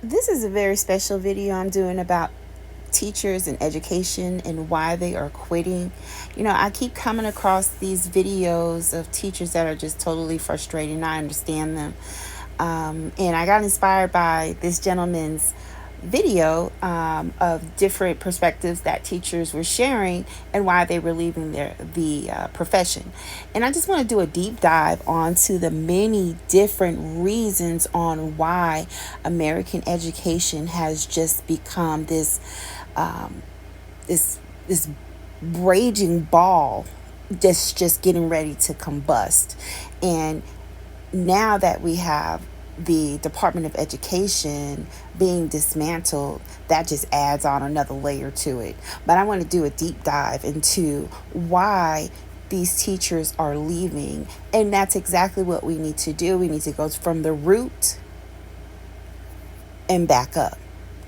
This is a very special video I'm doing about teachers and education and why they are quitting. I keep coming across these videos of teachers that are just totally frustrated, and I understand them. And I got inspired by this gentleman's video of different perspectives that teachers were sharing and why they were leaving the profession. And I just want to do a deep dive onto the many different reasons on why American education has just become um, this raging ball just getting ready to combust. And now that we have the Department of Education being dismantled, that just adds on another layer to it. But I want to do a deep dive into why these teachers are leaving. And that's exactly what we need to do. We need to go from the root and back up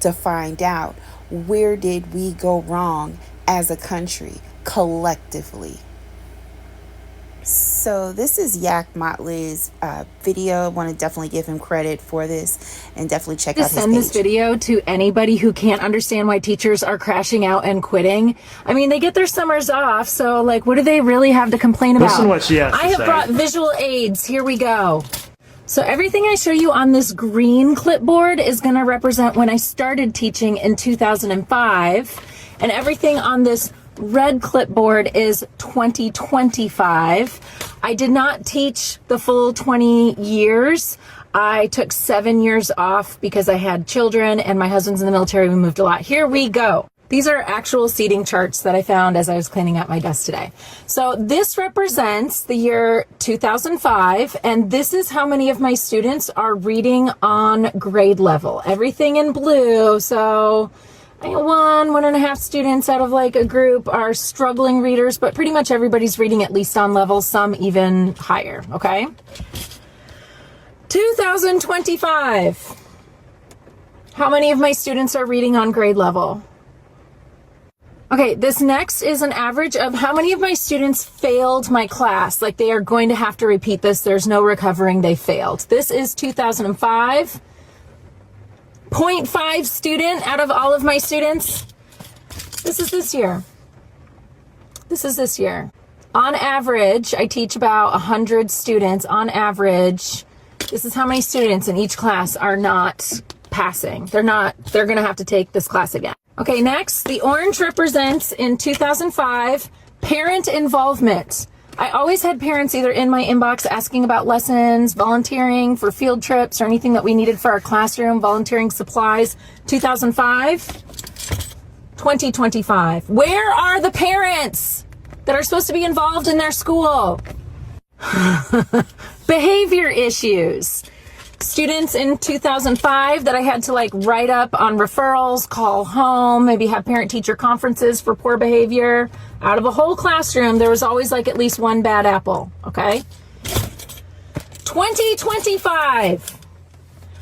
to find out, where did we go wrong as a country collectively. So this is Yak Motley's video. I want to definitely give him credit for this and definitely check out his Send this page. video to anybody who can't understand why teachers are crashing out and quitting. I mean, they get their summers off, so like, what do they really have to complain about? Listen to what she has to I have say. brought visual aids. Here we go. So everything I show you on this green clipboard is going to represent when I started teaching in 2005, and everything on this red clipboard is 2025. I did not teach the full 20 years. I took 7 years off because I had children and my husband's in the military. We moved a lot. Here we go. These are actual seating charts that I found as I was cleaning up my desk today. So this represents the year 2005, and this is how many of my students are reading on grade level. Everything in blue. So I got 1.5 students out of like a group are struggling readers, but pretty much everybody's reading at least on level, some even higher, okay? 2025. How many of my students are reading on grade level? Okay, this next is an average of how many of my students failed my class. Like, they are going to have to repeat this. There's no recovering. They failed. This is 2005. 0.5 student out of all of my students. This is this year. This is this year. On average, I teach about 100 students. On average, this is how many students in each class are not passing. They're going to have to take this class again. Okay, next, the orange represents in 2005 parent involvement. I always had parents either in my inbox asking about lessons, volunteering for field trips, or anything that we needed for our classroom, volunteering supplies. 2005, 2025. Where are the parents that are supposed to be involved in their school? Behavior issues. Students in 2005 that I had to like write up on referrals, call home, maybe have parent-teacher conferences for poor behavior. Out of a whole classroom, there was always like at least one bad apple, okay? 2025.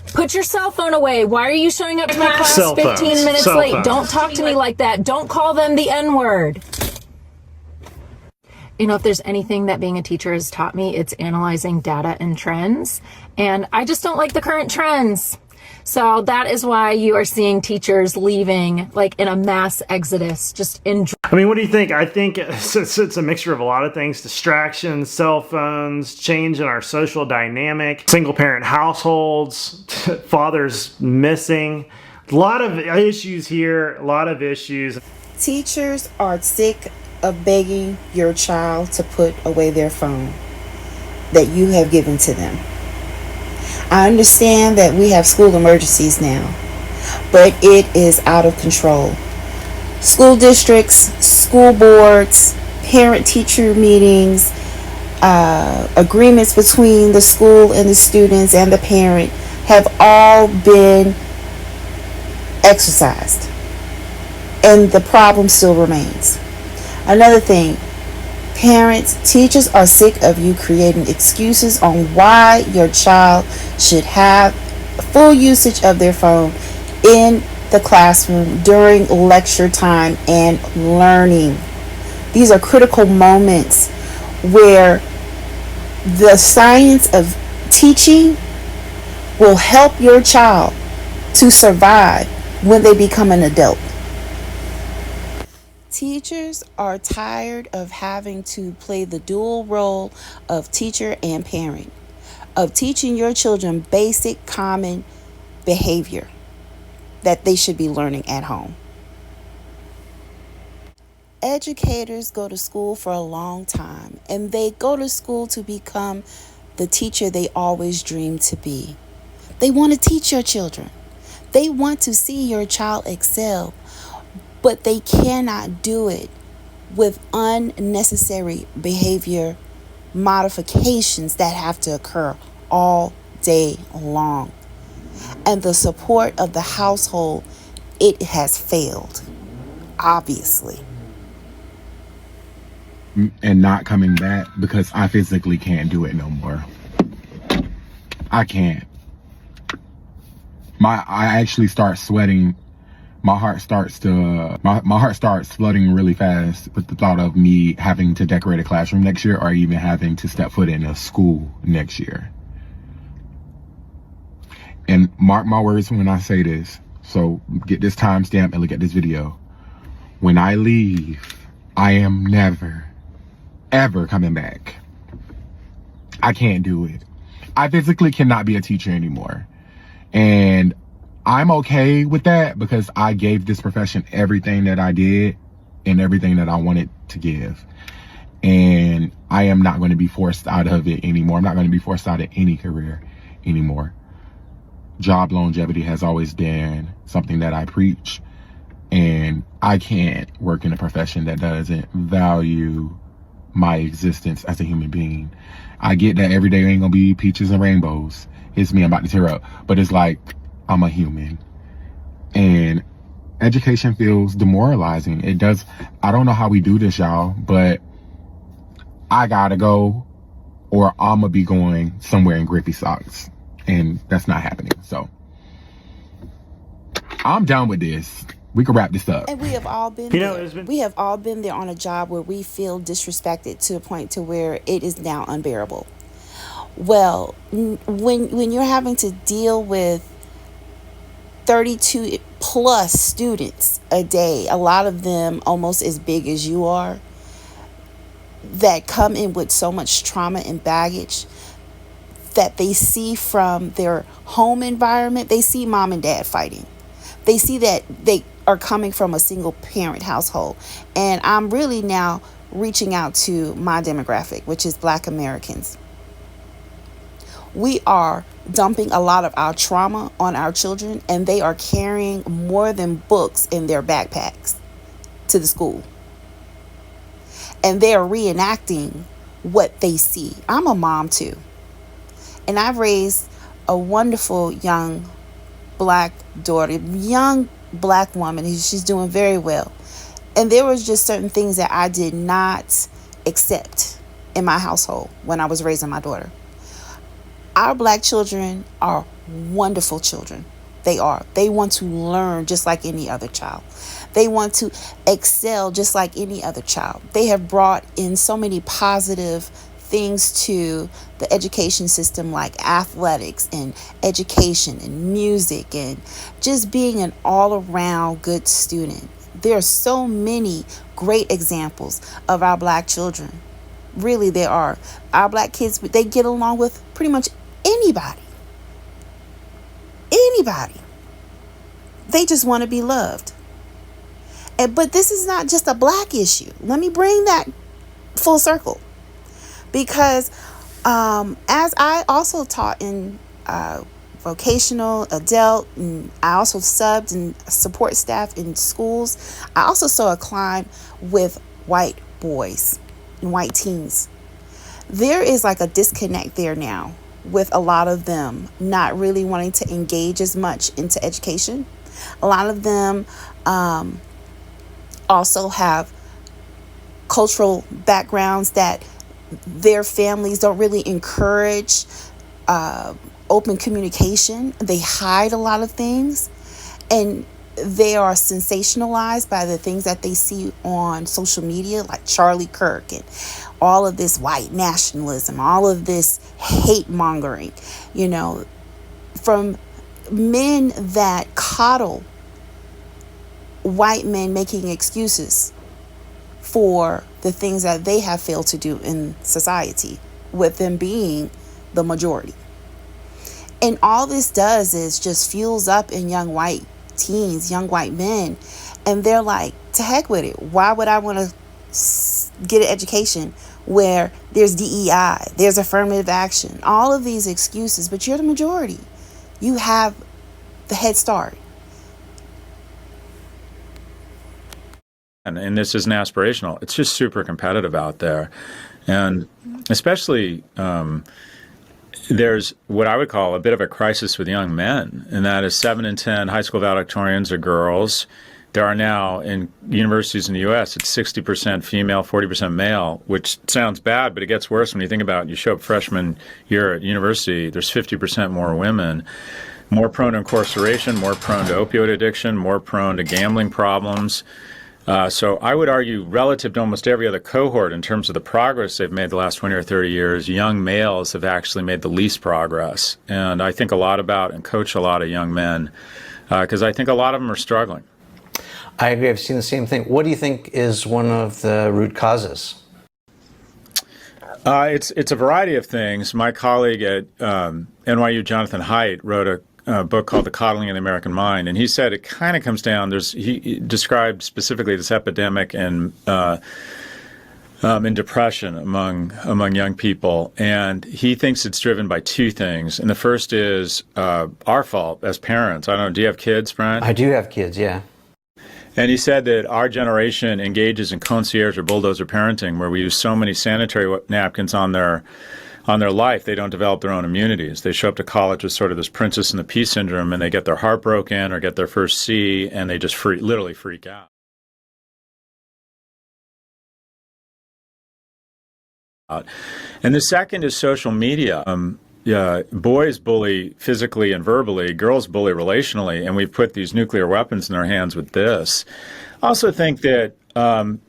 Put your cell phone away. Why are you showing up to my class 15 minutes late? Don't talk to me like that. Don't call them the N-word. You know, if there's anything that being a teacher has taught me, it's analyzing data and trends. And I just don't like the current trends. So that is why you are seeing teachers leaving like in a mass exodus, just in. I mean, what do you think? I think it's a mixture of a lot of things: distractions, cell phones, change in our social dynamic, single parent households, fathers missing. A lot of issues here, a lot of issues. Teachers are sick of begging your child to put away their phone that you have given to them. I understand that we have school emergencies now, but it is out of control. School districts, school boards, parent-teacher meetings, agreements between the school and the students and the parent have all been exercised, and the problem still remains. Another thing, parents, teachers are sick of you creating excuses on why your child should have full usage of their phone in the classroom during lecture time and learning. These are critical moments where the science of teaching will help your child to survive when they become an adult. Teachers are tired of having to play the dual role of teacher and parent, of teaching your children basic common behavior that they should be learning at home. Educators go to school for a long time, and they go to school to become the teacher they always dreamed to be. They want to teach your children. They want to see your child excel, but they cannot do it with unnecessary behavior modifications that have to occur all day long. And the support of the household, it has failed, obviously. And not coming back because I physically can't do it no more. I can't. I actually start sweating. My heart starts flooding really fast with the thought of me having to decorate a classroom next year, or even having to step foot in a school next year. And mark my words when I say this. So get this timestamp and look at this video. When I leave, I am never, ever coming back. I can't do it. I physically cannot be a teacher anymore. And I'm okay with that because I gave this profession everything that I did and everything that I wanted to give. And I am not going to be forced out of it anymore. I'm not going to be forced out of any career anymore. Job longevity has always been something that I preach. And I can't work in a profession that doesn't value my existence as a human being. I get that every day ain't gonna be peaches and rainbows. It's me, I'm about to tear up. But it's like, I'm a human. And education feels demoralizing. It does. I don't know how we do this, y'all, but I gotta go or I'm gonna be going somewhere in grippy socks. And that's not happening. So I'm done with this. We can wrap this up. And we have all been there. We have all been there on a job where we feel disrespected to a point to where it is now unbearable. Well, when you're having to deal with 32 plus students a day, a lot of them almost as big as you are, that come in with so much trauma and baggage that they see from their home environment. They see mom and dad fighting. They see that they are coming from a single parent household. And I'm really now reaching out to my demographic, which is Black Americans. We are dumping a lot of our trauma on our children, and they are carrying more than books in their backpacks to the school. And they are reenacting what they see. I'm a mom too. And I've raised a wonderful young Black daughter, young Black woman. She's doing very well. And there was just certain things that I did not accept in my household when I was raising my daughter. Our Black children are wonderful children. They are. They want to learn just like any other child. They want to excel just like any other child. They have brought in so many positive things to the education system, like athletics and education and music and just being an all-around good student. There are so many great examples of our Black children. Really, there are. Our Black kids, they get along with pretty much anybody. Anybody. They just want to be loved. But this is not just a Black issue. Let me bring that full circle. Because as I also taught in vocational, adult, and I also subbed and support staff in schools, I also saw a climb with white boys and white teens. There is like a disconnect there now with a lot of them not really wanting to engage as much into education. A lot of them also have cultural backgrounds that their families don't really encourage open communication. They hide a lot of things, and they are sensationalized by the things that they see on social media, like Charlie Kirk and all of this white nationalism, all of this hate mongering, from men that coddle white men making excuses for the things that they have failed to do in society, with them being the majority. And all this does is just fuels up in young white teens, young white men. And they're like, to heck with it. Why would I want to get an education where there's DEI, there's affirmative action, all of these excuses, but you're the majority. You have the head start. And this isn't aspirational. It's just super competitive out there. And especially there's what I would call a bit of a crisis with young men, and that is 7 in 10 high school valedictorians are girls. There are now, in universities in the U.S., it's 60% female, 40% male, which sounds bad, but it gets worse when you think about it. You show up freshman year at university, there's 50% more women, more prone to incarceration, more prone to opioid addiction, more prone to gambling problems. So I would argue, relative to almost every other cohort in terms of the progress they've made the last 20 or 30 years, young males have actually made the least progress. And I think a lot about and coach a lot of young men because I think a lot of them are struggling. I agree. I've seen the same thing. What do you think is one of the root causes? It's a variety of things. My colleague at NYU, Jonathan Haidt, wrote a book called The Coddling of the American Mind, and he said it kind of comes down. He described specifically this epidemic in depression among young people, and he thinks it's driven by two things. And the first is our fault as parents. I don't know. Do you have kids, Brian? I do have kids. Yeah. And he said that our generation engages in concierge or bulldozer parenting, where we use so many sanitary napkins on their life, they don't develop their own immunities. They show up to college with sort of this princess and the pea syndrome, and they get their heart broken or get their first C, and they just literally freak out. And the second is social media. Boys bully physically and verbally, girls bully relationally, and we put these nuclear weapons in their hands with this. I also think that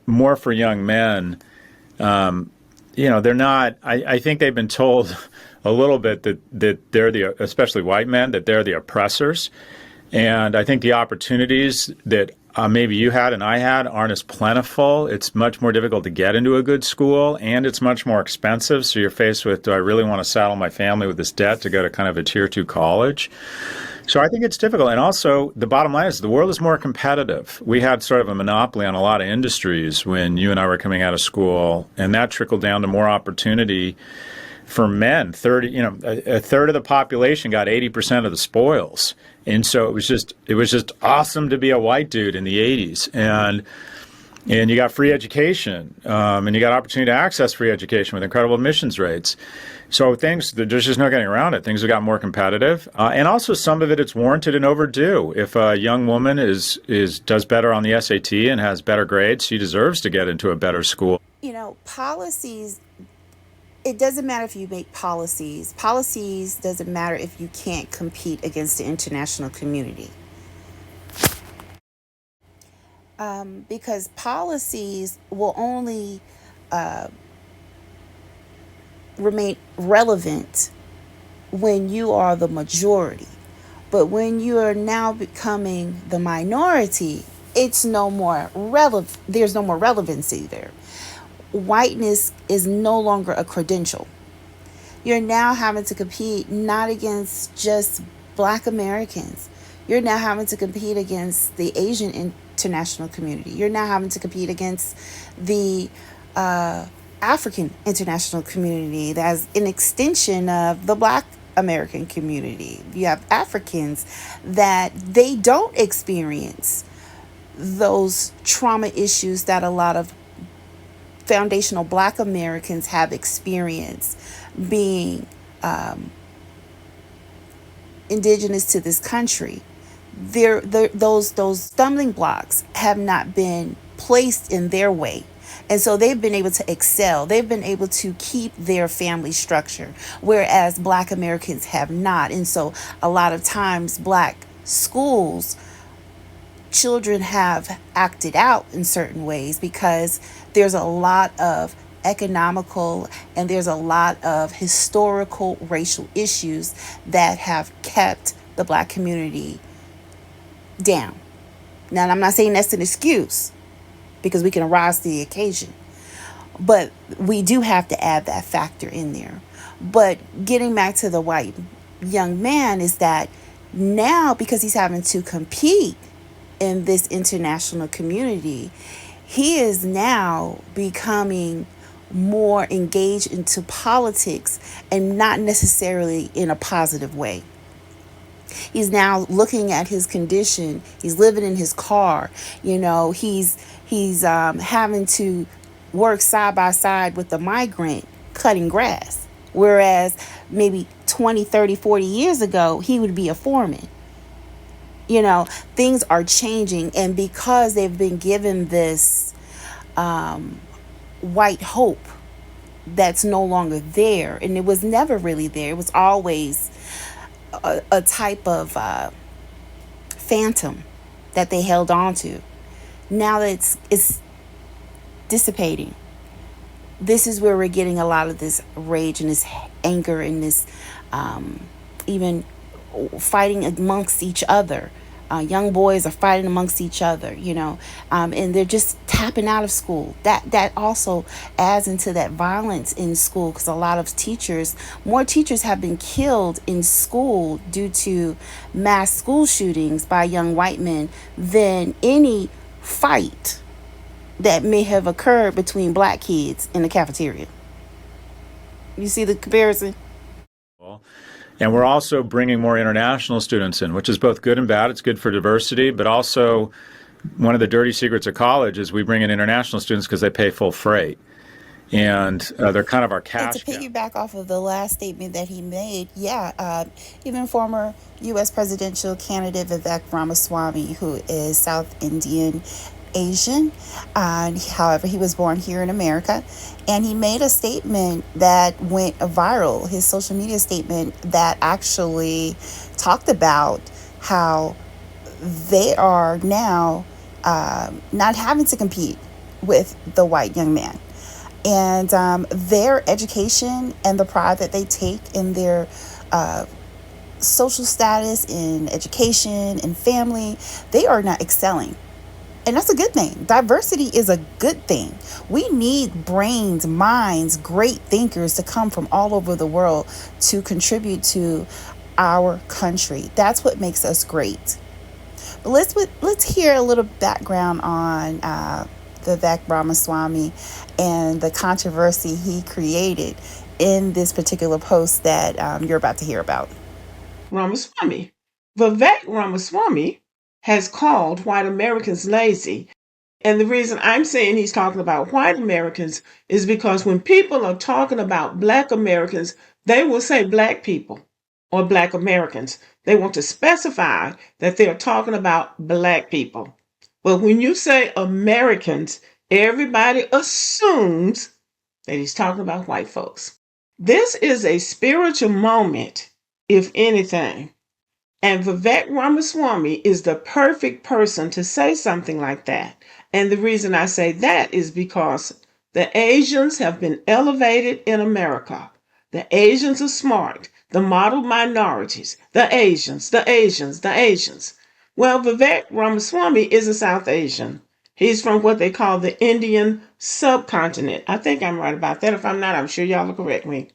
more for young men, they're not, I think they've been told a little bit that they're especially white men, that they're the oppressors. And I think the opportunities that maybe you had and I had aren't as plentiful. It's much more difficult to get into a good school, and it's much more expensive. So you're faced with, do I really want to saddle my family with this debt to go to kind of a tier 2 college? So I think it's difficult. And also, the bottom line is the world is more competitive. We had sort of a monopoly on a lot of industries when you and I were coming out of school, and that trickled down to more opportunity for men. A third of the population got 80% of the spoils. And so it was just awesome to be a white dude in the 80s. And you got free education, and you got opportunity to access free education with incredible admissions rates. So there's just no getting around it. Things have got more competitive. And also some of it's warranted and overdue. If a young woman does better on the SAT and has better grades, she deserves to get into a better school. Policies, it doesn't matter if you make policies. Policies doesn't matter if you can't compete against the international community. Because policies will only remain relevant when you are the majority. But when you are now becoming the minority, it's no more relevant. There's no more relevancy there. Whiteness is no longer a credential. You're now having to compete not against just Black Americans. You're now having to compete against the Asian international community. You're now having to compete against the African international community that's an extension of the Black American community. You have Africans that they don't experience those trauma issues that a lot of foundational Black Americans have experienced, being indigenous to this country. Those stumbling blocks have not been placed in their way. And so they've been able to excel. They've been able to keep their family structure, whereas Black Americans have not. And so a lot of times Black schools, children have acted out in certain ways because there's a lot of economical and there's a lot of historical racial issues that have kept the black community down. Now, I'm not saying that's an excuse because we can rise to the occasion, but we do have to add that factor in there. But getting back to the white young man is that now, because he's having to compete in this international community, he is now becoming more engaged into politics and not necessarily in a positive way. He's now looking at his condition. He's living in his car. He's having to work side by side with the migrant cutting grass. Whereas maybe 20, 30, 40 years ago, he would be a foreman. Things are changing. And because they've been given this white hope that's no longer there, and it was never really there, it was always a type of phantom that they held on to. Now that it's dissipating, this is where we're getting a lot of this rage and this anger and this even fighting amongst each other. Young boys are fighting amongst each other, and they're just tapping out of school. That also adds into that violence in school, because a lot of more teachers have been killed in school due to mass school shootings by young white men than any fight that may have occurred between black kids in the cafeteria. You see the comparison? And we're also bringing more international students in, which is both good and bad. It's good for diversity, but also one of the dirty secrets of college is we bring in international students because they pay full freight. And they're kind of our cash cow. To piggyback off of the last statement that he made, even former U.S. presidential candidate Vivek Ramaswamy, who is South Indian Asian. However, he was born here in America, and he made a statement that went viral, his social media statement that actually talked about how they are now not having to compete with the white young man. And their education and the pride that they take in their social status, in education, in family, they are not excelling. And that's a good thing. Diversity is a good thing. We need brains, minds, great thinkers to come from all over the world to contribute to our country. That's what makes us great. But let's hear a little background on Vivek Ramaswamy and the controversy he created in this particular post that you're about to hear about. Ramaswamy. Vivek Ramaswamy has called white Americans lazy. And the reason I'm saying he's talking about white Americans is because when people are talking about black Americans, they will say black people or black Americans. They want to specify that they're talking about black people. But when you say Americans, everybody assumes that he's talking about white folks. This is a spiritual moment, if anything. And Vivek Ramaswamy is the perfect person to say something like that. And the reason I say that is because the Asians have been elevated in America. The Asians are smart. The model minorities. The Asians, the Asians, the Asians. Well, Vivek Ramaswamy is a South Asian. He's from what they call the Indian subcontinent. I think I'm right about that. If I'm not, I'm sure y'all will correct me.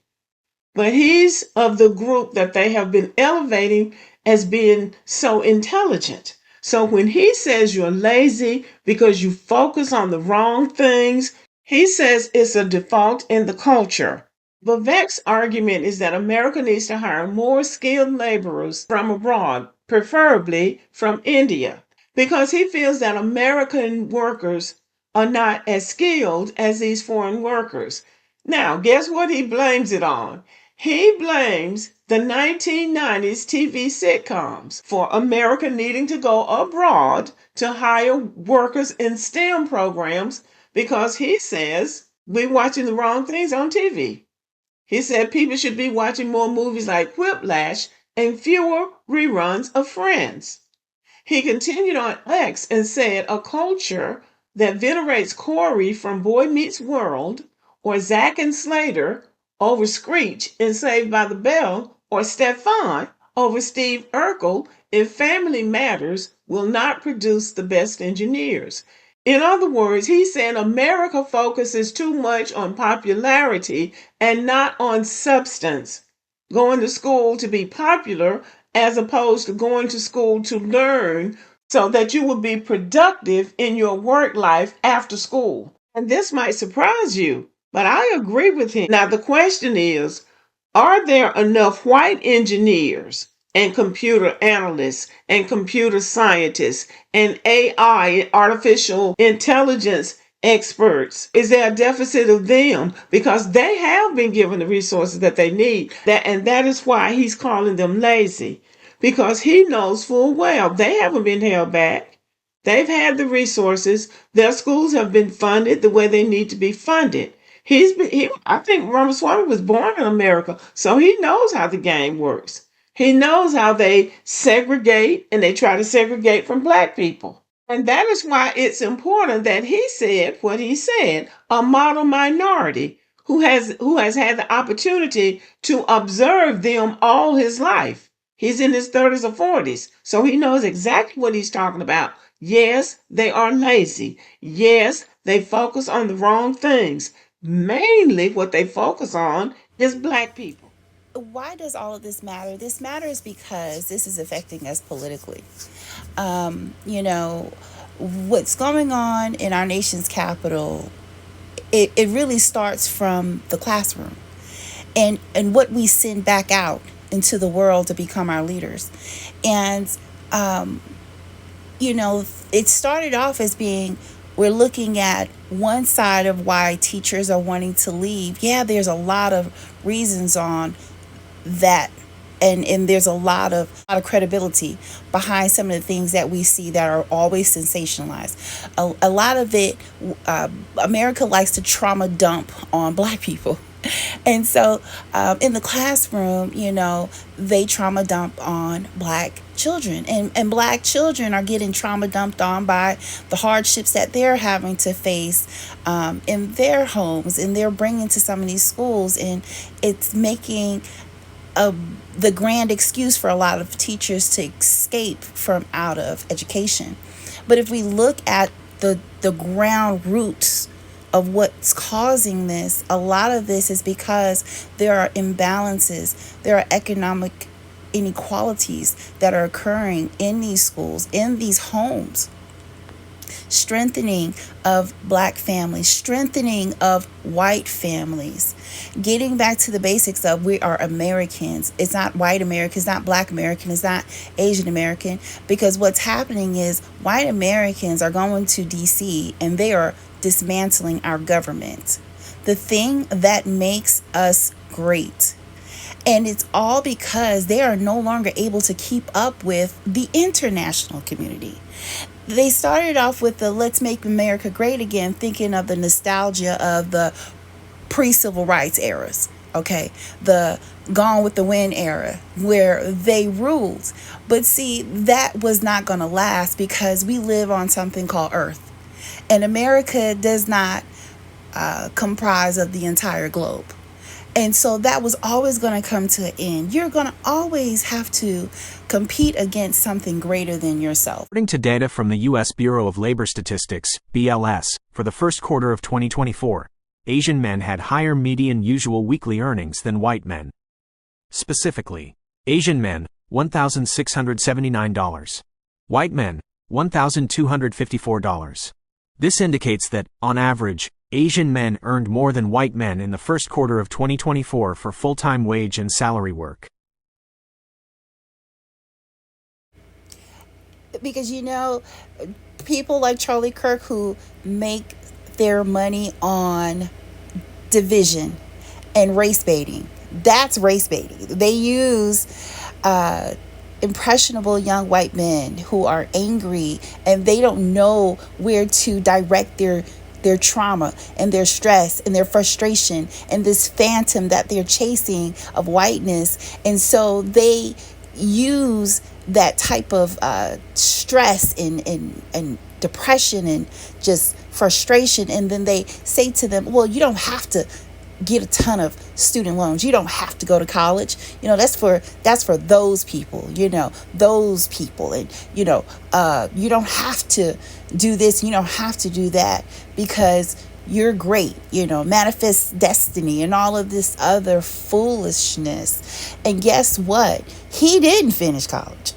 But he's of the group that they have been elevating as being so intelligent. So when he says you're lazy because you focus on the wrong things, he says it's a default in the culture. Vivek's argument is that America needs to hire more skilled laborers from abroad, preferably from India, because he feels that American workers are not as skilled as these foreign workers. Now, guess what he blames it on? He blames the 1990s TV sitcoms for America needing to go abroad to hire workers in STEM programs because he says we're watching the wrong things on TV. He said people should be watching more movies like Whiplash and fewer reruns of Friends. He continued on X and said a culture that venerates Corey from Boy Meets World or Zack and Slater over Screech in Saved by the Bell or Stefan over Steve Urkel if family matters will not produce the best engineers. In other words, he's saying America focuses too much on popularity and not on substance. Going to school to be popular as opposed to going to school to learn so that you will be productive in your work life after school. And this might surprise you, but I agree with him. Now, the question is, are there enough white engineers and computer analysts and computer scientists and AI, artificial intelligence experts? Is there a deficit of them? Because they have been given the resources that they need. And that is why he's calling them lazy. Because he knows full well they haven't been held back. They've had the resources. Their schools have been funded the way they need to be funded. I think Ramaswamy was born in America, so he knows how the game works. He knows how they segregate and they try to segregate from black people. And that is why it's important that he said what he said, a model minority who has had the opportunity to observe them all his life. He's in his 30s or 40s, so he knows exactly what he's talking about. Yes, they are lazy. Yes, they focus on the wrong things. Mainly what they focus on is black people. Why does all of this matter? This matters because this is affecting us politically. You know, what's going on in our nation's capital, it really starts from the classroom and what we send back out into the world to become our leaders. And, you know, it started off as being, we're looking at one side of why teachers are wanting to leave. Yeah, there's a lot of reasons on that. And there's a lot of credibility behind some of the things that we see that are always sensationalized. A lot of it, America likes to trauma dump on black people. And so in the classroom, you know, they trauma dump on black children. And black children are getting trauma dumped on by the hardships that they're having to face in their homes. And they're bringing to some of these schools. And it's making the grand excuse for a lot of teachers to escape from out of education. But if we look at the ground roots of what's causing this, a lot of this is because there are imbalances, there are economic inequalities that are occurring in these schools, in these homes. Strengthening of black families, strengthening of white families, getting back to the basics of we are Americans. It's not white American, it's not black American, it's not Asian American, because what's happening is white Americans are going to DC and they are dismantling our government, the thing that makes us great. And it's all because they are no longer able to keep up with the international community. They started off with the let's make America great again, thinking of the nostalgia of the pre-civil rights eras, okay? The Gone with the Wind era where they ruled. But see, that was not going to last because we live on something called Earth. And America does not comprise of the entire globe. And so that was always going to come to an end. You're going to always have to compete against something greater than yourself. According to data from the U.S. Bureau of Labor Statistics, BLS, for the first quarter of 2024, Asian men had higher median usual weekly earnings than white men. Specifically, Asian men, $1,679. White men, $1,254. This indicates that, on average, Asian men earned more than white men in the first quarter of 2024 for full-time wage and salary work. Because, you know, people like Charlie Kirk who make their money on division and race baiting. That's race baiting. They use impressionable young white men who are angry and they don't know where to direct their trauma and their stress and their frustration and this phantom that they're chasing of whiteness. And so they use that type of stress and depression and just frustration. And then they say to them, well, you don't have to get a ton of student loans. You don't have to go to college. That's for those people, those people. And you don't have to do this, you don't have to do that, because you're great, manifest destiny and all of this other foolishness. And guess what? He didn't finish college.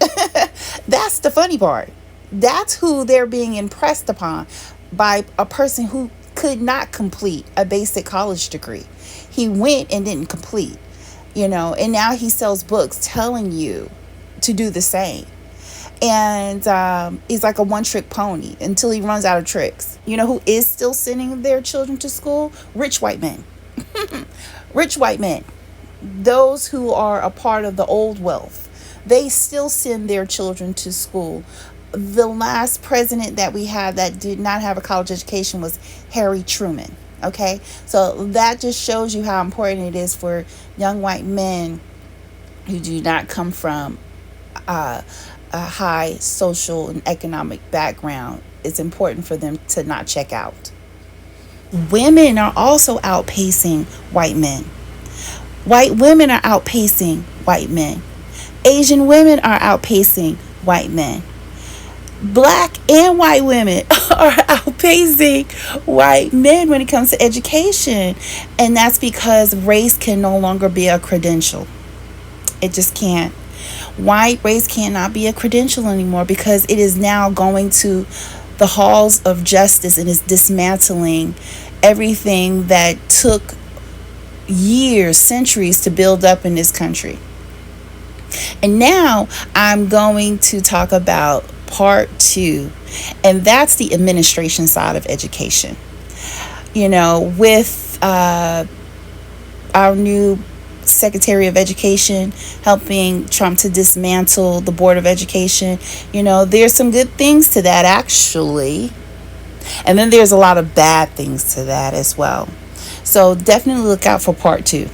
That's the funny part. That's who they're being impressed upon, by a person who could not complete a basic college degree. He went and didn't complete, and now he sells books telling you to do the same. And he's like a one-trick pony until he runs out of tricks. Who is still sending their children to school? Rich white men. Rich white men. Those who are a part of the old wealth. They still send their children to school. The last president that we had that did not have a college education was Harry Truman. Okay? So that just shows you how important it is for young white men who do not come from a high social and economic background. It's important for them to not check out. Women are also outpacing white men. White women are outpacing white men. Asian women are outpacing white men. Black and white women are outpacing white men when it comes to education. And that's because race can no longer be a credential. It just can't. White race cannot be a credential anymore, because it is now going to the halls of justice and is dismantling everything that took years, centuries to build up in this country. And now I'm going to talk about part 2, and that's the administration side of education. With our new Secretary of Education helping Trump to dismantle the Board of Education, there's some good things to that, actually. And then there's a lot of bad things to that as well. So definitely look out for part 2.